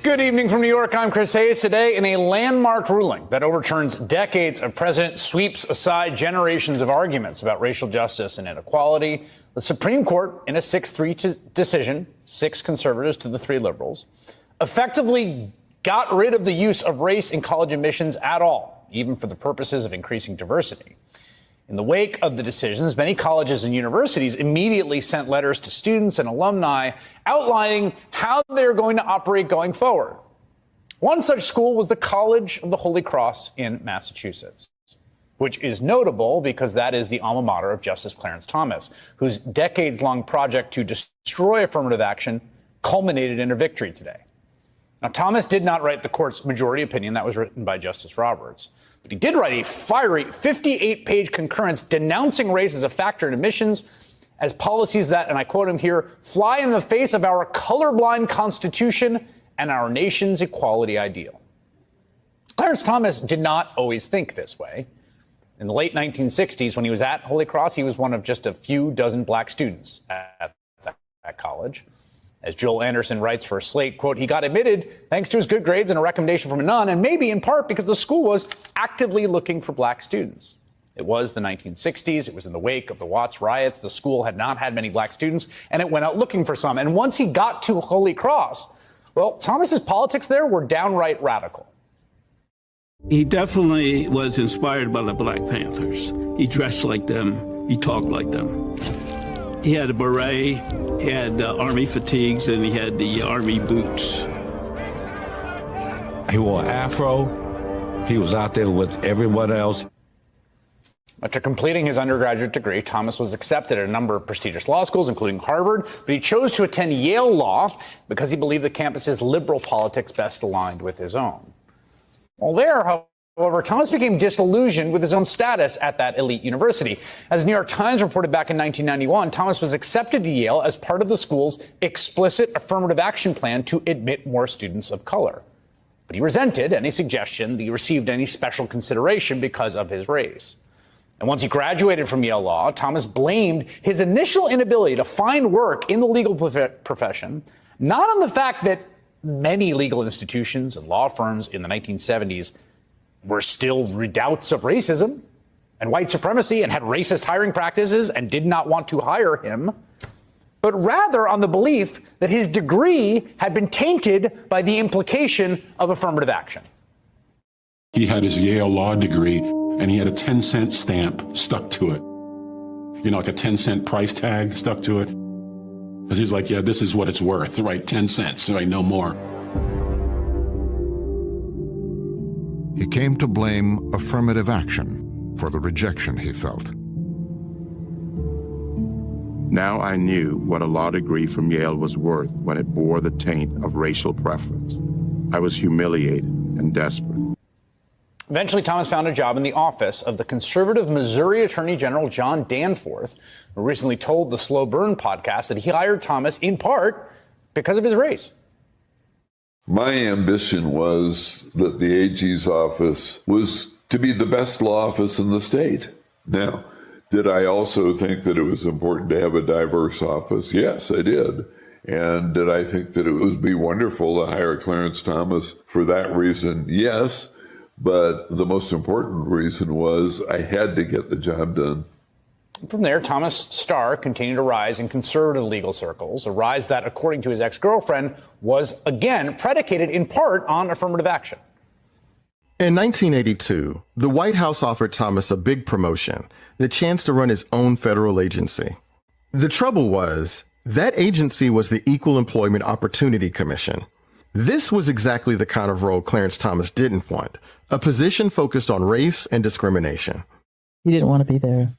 Good evening from New York. I'm Chris Hayes. Today, in a landmark ruling that overturns decades of precedent, sweeps aside generations of arguments about racial justice and inequality, the Supreme Court, in a 6-3 decision, 6 conservatives to the 3 liberals, effectively got rid of the use of race in college admissions at all, even for the purposes of increasing diversity. In the wake of the decisions, many colleges and universities immediately sent letters to students and alumni outlining how they're going to operate going forward. One such school was the College of the Holy Cross in Massachusetts, which is notable because that is the alma mater of Justice Clarence Thomas, whose decades-long project to destroy affirmative action culminated in a victory today. Now, Thomas did not write the court's majority opinion. That was written by Justice Roberts. But he did write a fiery 58-page concurrence denouncing race as a factor in admissions as policies that, and I quote him here, fly in the face of our colorblind Constitution and our nation's equality ideal. Clarence Thomas did not always think this way. In the late 1960s, when he was at Holy Cross, he was one of just a few dozen black students at that college. As Joel Anderson writes for Slate, quote, he got admitted thanks to his good grades and a recommendation from a nun, and maybe in part because the school was actively looking for black students. It was the 1960s. It was in the wake of the Watts riots. The school had not had many black students, and it went out looking for some. And once he got to Holy Cross, well, Thomas's politics there were downright radical. He definitely was inspired by the Black Panthers. He dressed like them. He talked like them. He had a beret, he had army fatigues, and he had the army boots. He wore an afro. He was out there with everyone else. After completing his undergraduate degree, Thomas was accepted at a number of prestigious law schools, including Harvard, but he chose to attend Yale Law because he believed the campus's liberal politics best aligned with his own. While there, however, Thomas became disillusioned with his own status at that elite university. As the New York Times reported back in 1991, Thomas was accepted to Yale as part of the school's explicit affirmative action plan to admit more students of color. But he resented any suggestion that he received any special consideration because of his race. And once he graduated from Yale Law, Thomas blamed his initial inability to find work in the legal profession, not on the fact that many legal institutions and law firms in the 1970s were still redoubts of racism and white supremacy and had racist hiring practices and did not want to hire him, but rather on the belief that his degree had been tainted by the implication of affirmative action. He had his Yale Law degree, and he had a 10-cent stamp stuck to it. You know, like a 10-cent price tag stuck to it. Because he's like, yeah, this is what it's worth, right? 10 cents, right? No more. He came to blame affirmative action for the rejection he felt. Now I knew what a law degree from Yale was worth when it bore the taint of racial preference. I was humiliated and desperate. Eventually, Thomas found a job in the office of the conservative Missouri Attorney General John Danforth, who recently told the Slow Burn podcast that he hired Thomas in part because of his race. My ambition was that the AG's office was to be the best law office in the state. Now, did I also think that it was important to have a diverse office? Yes, I did. And did I think that it would be wonderful to hire Clarence Thomas for that reason? Yes. But the most important reason was I had to get the job done. From there, Thomas' star continued to rise in conservative legal circles, a rise that, according to his ex-girlfriend, was again predicated in part on affirmative action. In 1982, the White House offered Thomas a big promotion, the chance to run his own federal agency. The trouble was, that agency was the Equal Employment Opportunity Commission. This was exactly the kind of role Clarence Thomas didn't want, a position focused on race and discrimination. He didn't want to be there.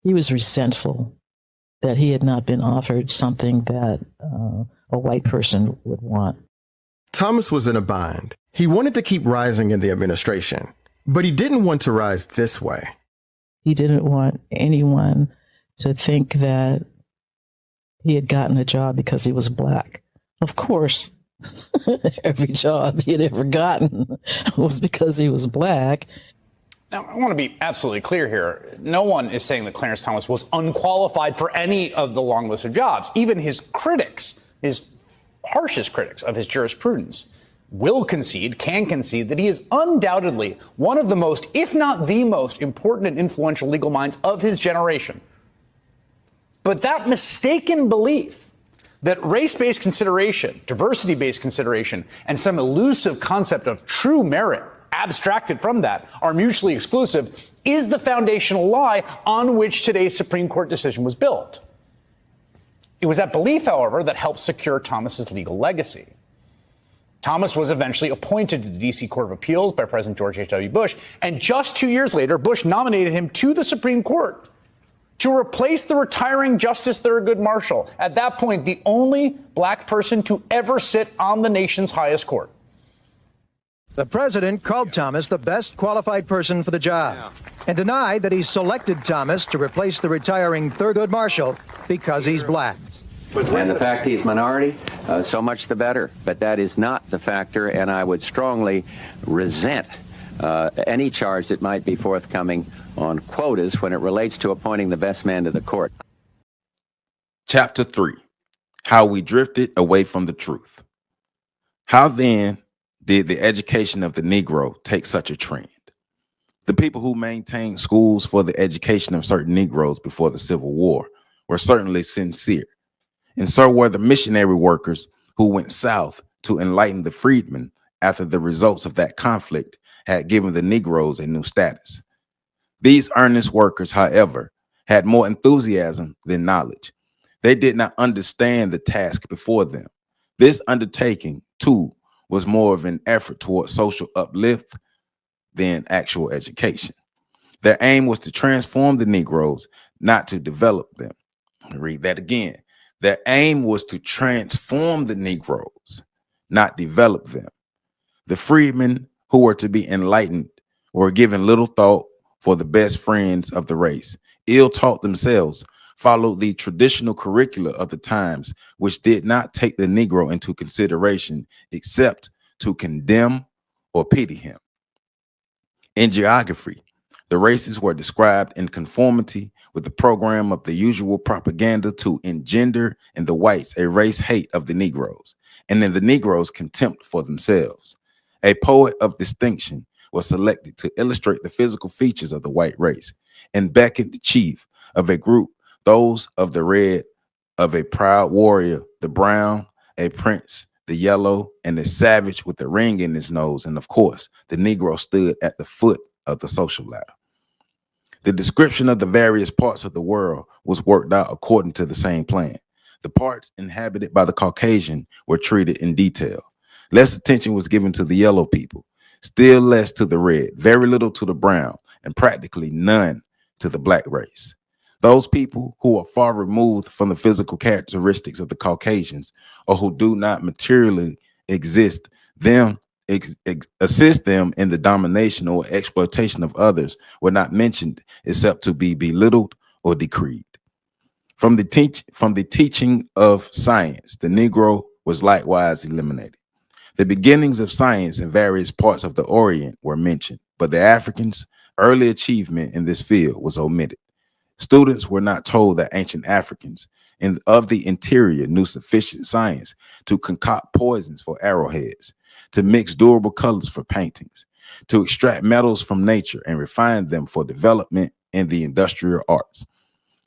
He was resentful that he had not been offered something that a white person would want. Thomas was in a bind. He wanted to keep rising in the administration, but he didn't want to rise this way. He didn't want anyone to think that he had gotten a job because he was black. Of course, every job he had ever gotten was because he was black. Now, I want to be absolutely clear here. No one is saying that Clarence Thomas was unqualified for any of the long list of jobs. Even his critics, his harshest critics of his jurisprudence, will concede, can concede, that he is undoubtedly one of the most, if not the most, important and influential legal minds of his generation. But that mistaken belief that race-based consideration, diversity-based consideration, and some elusive concept of true merit abstracted from that are mutually exclusive is the foundational lie on which today's Supreme Court decision was built. It was that belief, however, that helped secure Thomas's legal legacy. Thomas was eventually appointed to the D.C. Court of Appeals by President George H.W. Bush, and just 2 years later, Bush nominated him to the Supreme Court to replace the retiring Justice Thurgood Marshall, at that point the only black person to ever sit on the nation's highest court. The president called Thomas the best qualified person for the job and denied that he selected Thomas to replace the retiring Thurgood Marshall because he's black. And the fact he's minority, so much the better. But that is not the factor, and I would strongly resent any charge that might be forthcoming on quotas when it relates to appointing the best man to the court. Chapter 3, How We Drifted Away from the Truth. How then did the education of the Negro take such a trend? The people who maintained schools for the education of certain Negroes before the Civil War were certainly sincere. And so were the missionary workers who went south to enlighten the freedmen after the results of that conflict had given the Negroes a new status. These earnest workers, however, had more enthusiasm than knowledge. They did not understand the task before them. This undertaking, too, was more of an effort toward social uplift than actual education. Their aim was to transform the Negroes, not to develop them. Read that again. Their aim was to transform the Negroes, not develop them. The freedmen who were to be enlightened were given little thought for the best friends of the race, ill taught themselves, followed the traditional curricula of the times, which did not take the Negro into consideration except to condemn or pity him. In geography, the races were described in conformity with the program of the usual propaganda to engender in the whites a race hate of the Negroes, and in the Negroes contempt for themselves. A poet of distinction was selected to illustrate the physical features of the white race, and beckoned the chief of a group, those of the red, of a proud warrior, the brown, a prince, the yellow, and the savage with the ring in his nose, and of course, the Negro stood at the foot of the social ladder. The description of the various parts of the world was worked out according to the same plan. The parts inhabited by the Caucasian were treated in detail. Less attention was given to the yellow people, still less to the red, very little to the brown, and practically none to the black race. Those people who are far removed from the physical characteristics of the Caucasians, or who do not materially exist, assist them in the domination or exploitation of others, were not mentioned except to be belittled or decreed. From the teaching of science, the Negro was likewise eliminated. The beginnings of science in various parts of the Orient were mentioned, but the Africans' early achievement in this field was omitted. Students were not told that ancient Africans and of the interior knew sufficient science to concoct poisons for arrowheads, to mix durable colors for paintings, to extract metals from nature and refine them for development in the industrial arts.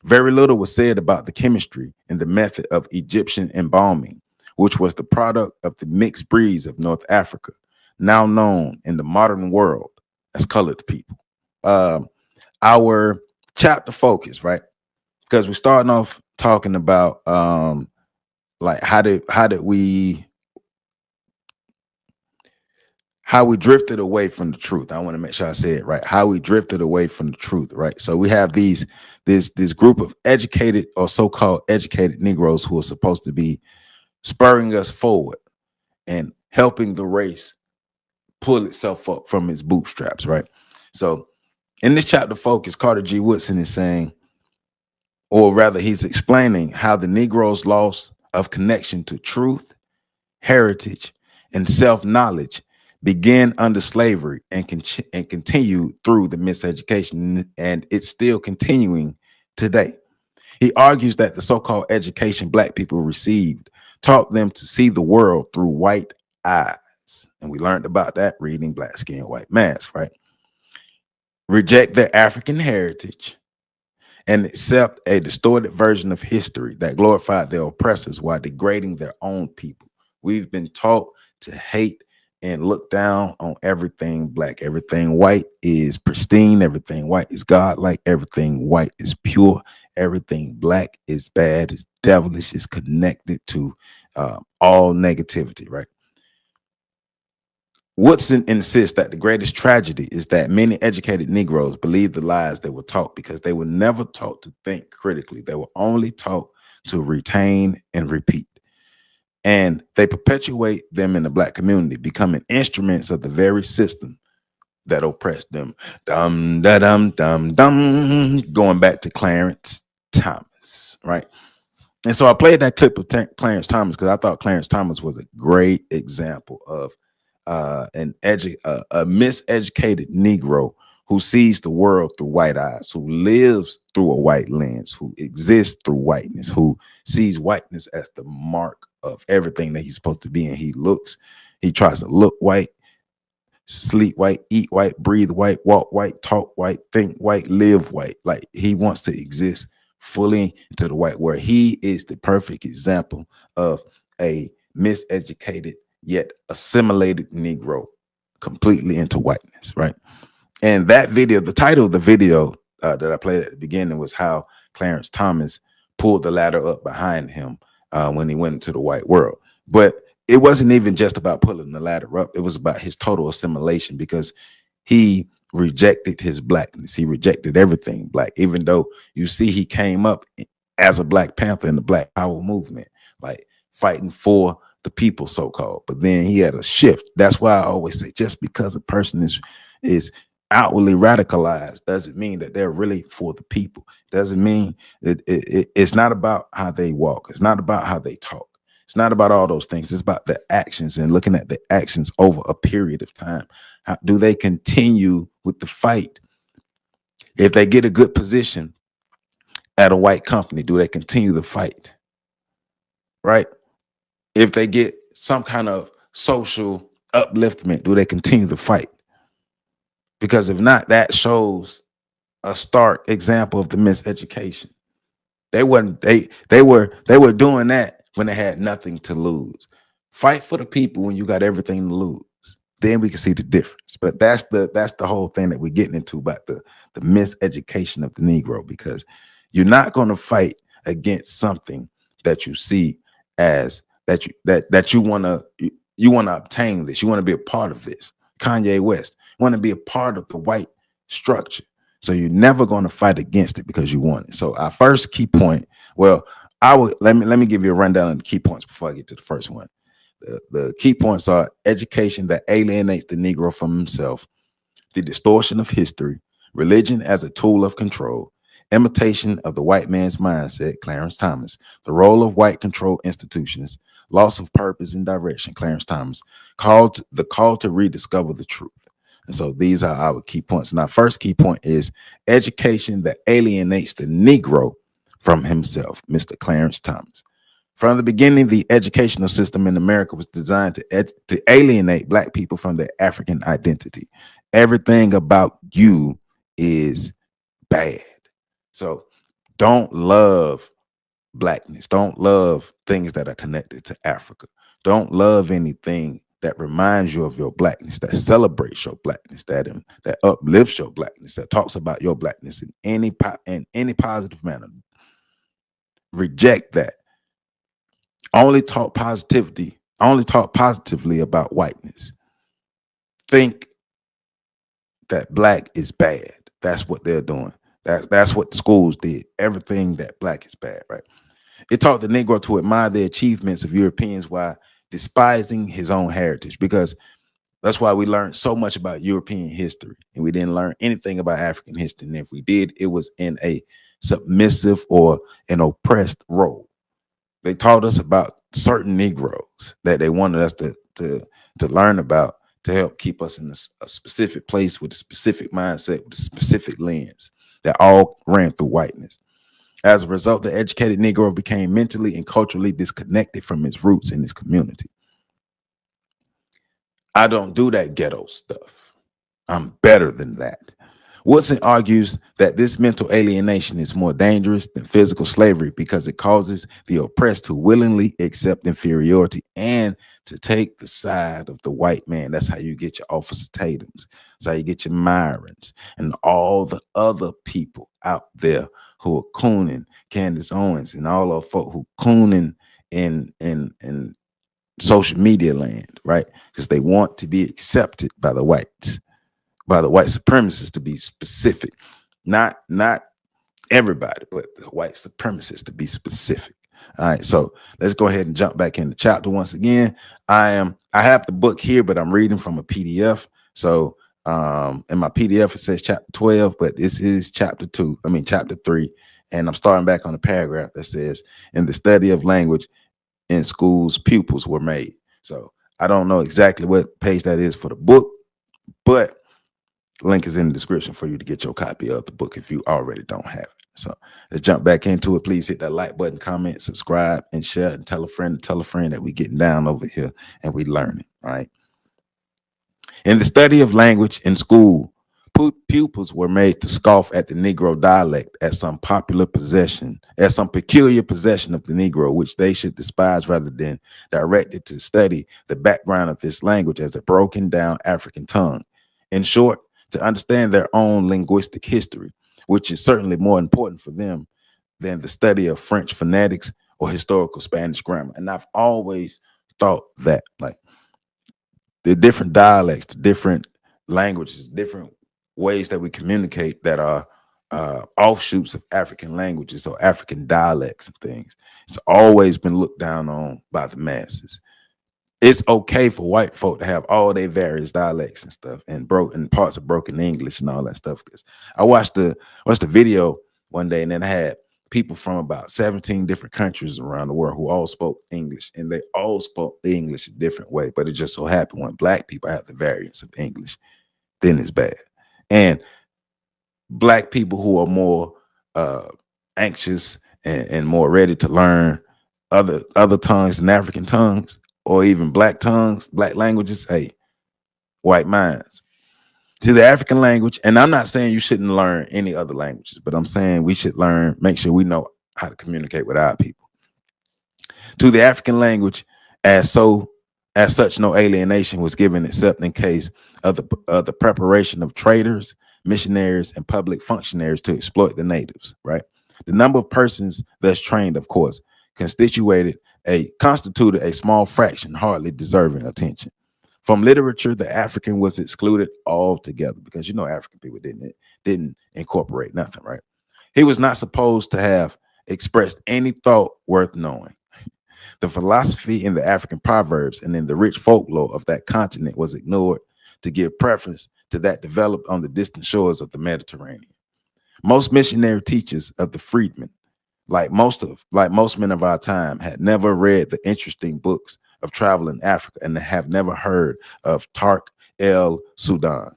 Very little was said about the chemistry and the method of Egyptian embalming, which was the product of the mixed breeds of North Africa, now known in the modern world as colored people. Our chapter focus, right? Because we're starting off talking about like how we drifted away from the truth. I want to make sure I say it right. How we drifted away from the truth, right? So we have this group of educated or so-called educated Negroes who are supposed to be spurring us forward and helping the race pull itself up from its bootstraps, right? So in this chapter focus, Carter G. Woodson is saying, or rather he's explaining how the Negro's loss of connection to truth, heritage, and self-knowledge began under slavery and continued through the miseducation, and it's still continuing today. He argues that the so-called education black people received taught them to see the world through white eyes. ignorance. And we learned about that reading Black Skin, White Mask, right? Reject their African heritage and accept a distorted version of history that glorified their oppressors while degrading their own people. We've been taught to hate and look down on everything Black. Everything white is pristine. Everything white is godlike. Everything white is pure. Everything Black is bad, is devilish, is connected to all negativity, right? Woodson insists that the greatest tragedy is that many educated Negroes believe the lies they were taught because they were never taught to think critically. They were only taught to retain and repeat. And they perpetuate them in the Black community, becoming instruments of the very system that oppressed them. Dum, da, dum, dum, dum. Going back to Clarence Thomas, right? And so I played that clip of Clarence Thomas because I thought Clarence Thomas was a great example of a miseducated Negro who sees the world through white eyes, who lives through a white lens, who exists through whiteness, who sees whiteness as the mark of everything that he's supposed to be. And he tries to look white, sleep white, eat white, breathe white, walk white, talk white, think white, live white. Like he wants to exist fully into the white world. He is the perfect example of a miseducated yet assimilated Negro completely into whiteness, right? And that video, the title of the video that I played at the beginning was how Clarence Thomas pulled the ladder up behind him when he went into the white world. But it wasn't even just about pulling the ladder up. It was about his total assimilation because he rejected his Blackness. He rejected everything Black, even though you see he came up as a Black Panther in the Black Power movement, like fighting for the people, so-called. But then he had a shift. That's why I always say just because a person is outwardly radicalized doesn't mean that they're really for the people. Doesn't mean that it's not about how they walk. It's not about how they talk. It's not about all those things. It's about the actions and looking at the actions over a period of time. How do they continue with the fight? If they get a good position at a white company, do they continue the fight? Right? If they get some kind of social upliftment, do they continue the fight? Because if not, that shows a stark example of the miseducation. They were doing that when they had nothing to lose. Fight for the people when you got everything to lose. Then we can see the difference. But that's the whole thing that we're getting into about the miseducation of the Negro, because you're not going to fight against something that you see as that you want to obtain this. You want to be a part of this. Kanye West, you want to be a part of the white structure. So you're never going to fight against it because you want it. So our first key point, well, let me give you a rundown of the key points before I get to the first one. The key points are education that alienates the Negro from himself, the distortion of history, religion as a tool of control, imitation of the white man's mindset, Clarence Thomas, the role of white control institutions, loss of purpose and direction, Clarence Thomas, the call to rediscover the truth. And so these are our key points. And our first key point is education that alienates the Negro from himself, Mr. Clarence Thomas. From the beginning, the educational system in America was designed to alienate Black people from their African identity. Everything about you is bad. So don't love Blackness. Don't love things that are connected to Africa. Don't love anything that reminds you of your Blackness, that celebrates your Blackness, that uplifts your Blackness, that talks about your Blackness in any positive manner. Reject that. Only talk positively about whiteness. Think that Black is bad. That's what they're doing. That's what the schools did. Everything that Black is bad, right? It taught the Negro to admire the achievements of Europeans while despising his own heritage, because that's why we learned so much about European history and we didn't learn anything about African history. And if we did, it was in a submissive or an oppressed role. They taught us about certain Negroes that they wanted us to learn about to help keep us in a specific place with a specific mindset, with a specific lens that all ran through whiteness. As a result, the educated Negro became mentally and culturally disconnected from his roots in his community. I don't do that ghetto stuff. I'm better than that. Woodson argues that this mental alienation is more dangerous than physical slavery because it causes the oppressed to willingly accept inferiority and to take the side of the white man. That's how you get your Officer Tatums. That's how you get your Myrons and all the other people out there who are cooning, Candace Owens and all of folk who cooning in social media land, right? Because they want to be accepted by the whites, by the white supremacists, to be specific, not everybody, but the white supremacists, to be specific. All right, so let's go ahead and jump back into chapter once again. I have the book here, but I'm reading from a PDF. So in my PDF it says chapter 12, but this is chapter 3, and I'm starting back on the paragraph that says, in the study of language in schools, pupils were made. So I don't know exactly what page that is for the book, but link is in the description for you to get your copy of the book if you already don't have it. So let's jump back into it. Please hit that like button, comment, subscribe, and share, and tell a friend that we getting down over here and we learning. All right. In the study of language in school, pupils were made to scoff at the Negro dialect as some peculiar possession of the Negro, which they should despise rather than directed to study the background of this language as a broken down African tongue. In short, to understand their own linguistic history, which is certainly more important for them than the study of French phonetics or historical Spanish grammar. And I've always thought that, like, the different dialects, the different languages, different ways that we communicate that are offshoots of African languages or African dialects and things, it's always been looked down on by the masses. It's okay for white folk to have all their various dialects and stuff and parts of broken English and all that stuff. Because I watched the video one day, and then I had people from about 17 different countries around the world who all spoke English, and they all spoke the English a different way. But it just so happened when black people have the variance of English, then it's bad. And black people who are more anxious and more ready to learn other tongues than African tongues, or even black tongues, black languages, hey, white minds. To the African language, and I'm not saying you shouldn't learn any other languages, but I'm saying we should make sure we know how to communicate with our people. To the African language, as such, no alienation was given except in case of the preparation of traders, missionaries, and public functionaries to exploit the natives, right? The number of persons thus trained, of course, constituted a small fraction, hardly deserving attention. From literature, the African was excluded altogether because, you know, African people didn't incorporate nothing, right? He was not supposed to have expressed any thought worth knowing. The philosophy in the African proverbs and in the rich folklore of that continent was ignored to give preference to that developed on the distant shores of the Mediterranean. Most missionary teachers of the freedmen, like most men of our time, had never read the interesting books of travel in Africa and have never heard of Tariq el Sudan.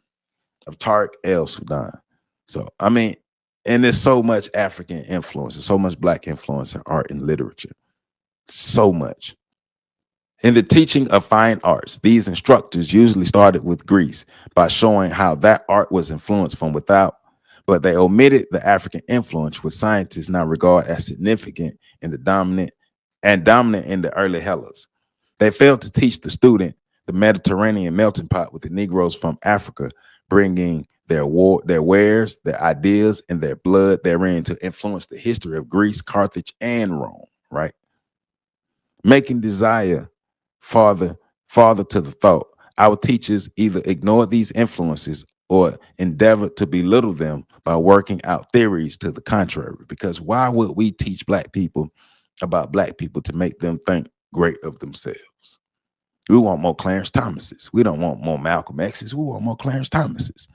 So, I mean, and there's so much African influence and so much black influence in art and literature. So much. In the teaching of fine arts, these instructors usually started with Greece by showing how that art was influenced from without, but they omitted the African influence, which scientists now regard as significant in the dominant in the early Hellas. They failed to teach the student the Mediterranean melting pot with the Negroes from Africa, bringing their wares, their ideas, and their blood therein to influence the history of Greece, Carthage, and Rome, right? Making desire farther to the thought. Our teachers either ignored these influences or endeavored to belittle them by working out theories to the contrary. Because why would we teach black people about black people to make them think great of themselves? We want more Clarence Thomases. We don't want more Malcolm X's. We want more Clarence Thomases.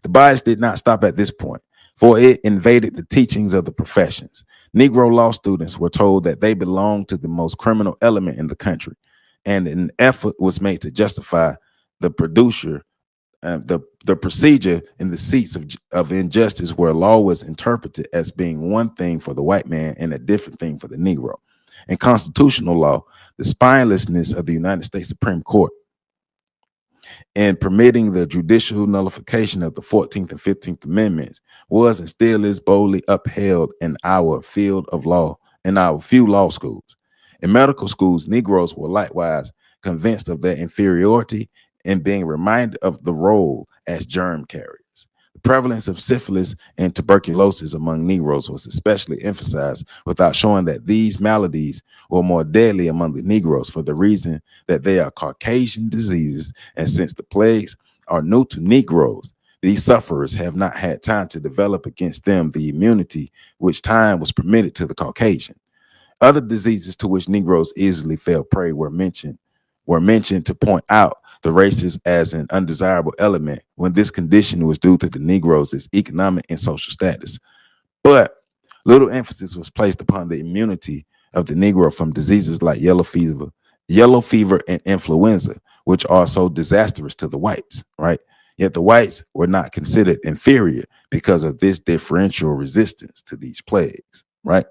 The bias did not stop at this point, for it invaded the teachings of the professions. Negro law students were told that they belonged to the most criminal element in the country, and an effort was made to justify the procedure in the seats of injustice, where law was interpreted as being one thing for the white man and a different thing for the Negro. In constitutional law, the spinelessness of the United States Supreme Court and permitting the judicial nullification of the 14th and 15th Amendments was and still is boldly upheld in our field of law, in our few law schools. In medical schools, Negroes were likewise convinced of their inferiority and being reminded of the role as germ carriers. The prevalence of syphilis and tuberculosis among Negroes was especially emphasized, without showing that these maladies were more deadly among the Negroes for the reason that they are Caucasian diseases, and since the plagues are new to Negroes, these sufferers have not had time to develop against them the immunity which time was permitted to the Caucasian. Other diseases to which Negroes easily fell prey were mentioned to point out the races as an undesirable element, when this condition was due to the Negroes' economic and social status. But little emphasis was placed upon the immunity of the Negro from diseases like yellow fever and influenza, which are so disastrous to the whites, right? Yet the whites were not considered inferior because of this differential resistance to these plagues, right?